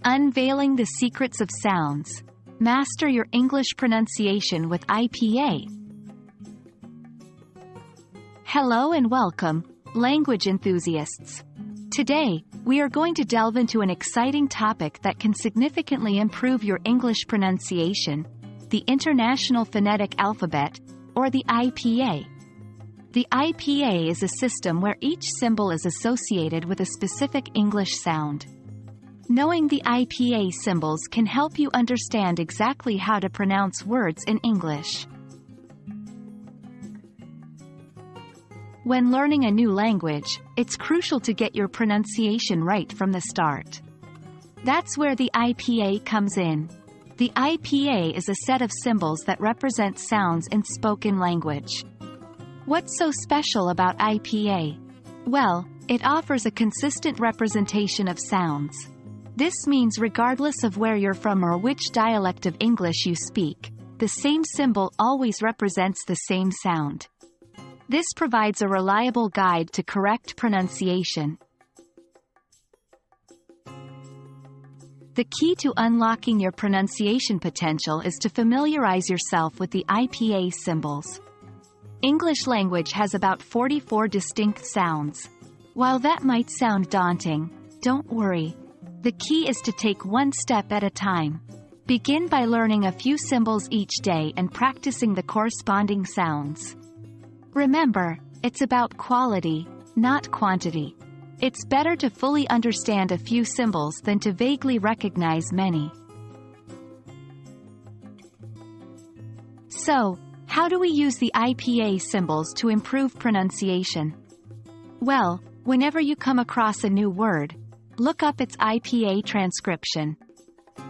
Unveiling the secrets of sounds. Master your English pronunciation with IPA. Hello and welcome, language enthusiasts. Today, we are going to delve into an exciting topic that can significantly improve your English pronunciation: the International Phonetic Alphabet, or the IPA. The IPA is a system where each symbol is associated with a specific English sound. Knowing the IPA symbols can help you understand exactly how to pronounce words in English. When learning a new language, it's crucial to get your pronunciation right from the start. That's where the IPA comes in. The IPA is a set of symbols that represent sounds in spoken language. What's so special about IPA? Well, it offers a consistent representation of sounds. This means regardless of where you're from or which dialect of English you speak, the same symbol always represents the same sound. This provides a reliable guide to correct pronunciation. The key to unlocking your pronunciation potential is to familiarize yourself with the IPA symbols. English language has about 44 distinct sounds. While that might sound daunting, don't worry. The key is to take one step at a time. Begin by learning a few symbols each day and practicing the corresponding sounds. Remember, it's about quality, not quantity. It's better to fully understand a few symbols than to vaguely recognize many. So, how do we use the IPA symbols to improve pronunciation? Well, whenever you come across a new word, look up its IPA transcription.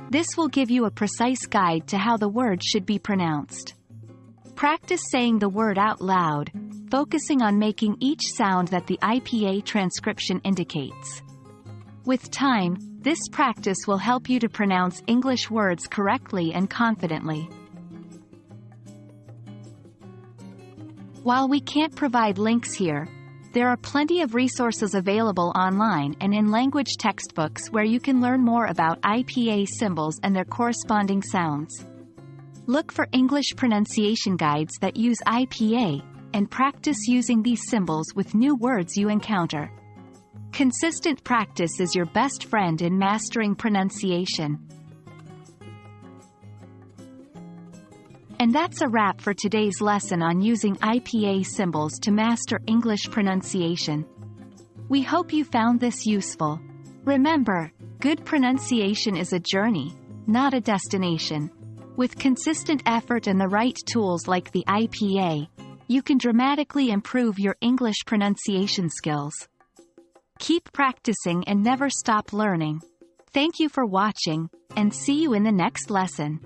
This will give you a precise guide to how the word should be pronounced. Practice saying the word out loud, focusing on making each sound that the IPA transcription indicates. With time, this practice will help you to pronounce English words correctly and confidently. While we can't provide links here, there are plenty of resources available online and in language textbooks where you can learn more about IPA symbols and their corresponding sounds. Look for English pronunciation guides that use IPA, and practice using these symbols with new words you encounter. Consistent practice is your best friend in mastering pronunciation. And that's a wrap for today's lesson on using IPA symbols to master English pronunciation. We hope you found this useful. Remember, good pronunciation is a journey, not a destination. With consistent effort and the right tools like the IPA, you can dramatically improve your English pronunciation skills. Keep practicing and never stop learning. Thank you for watching, and see you in the next lesson.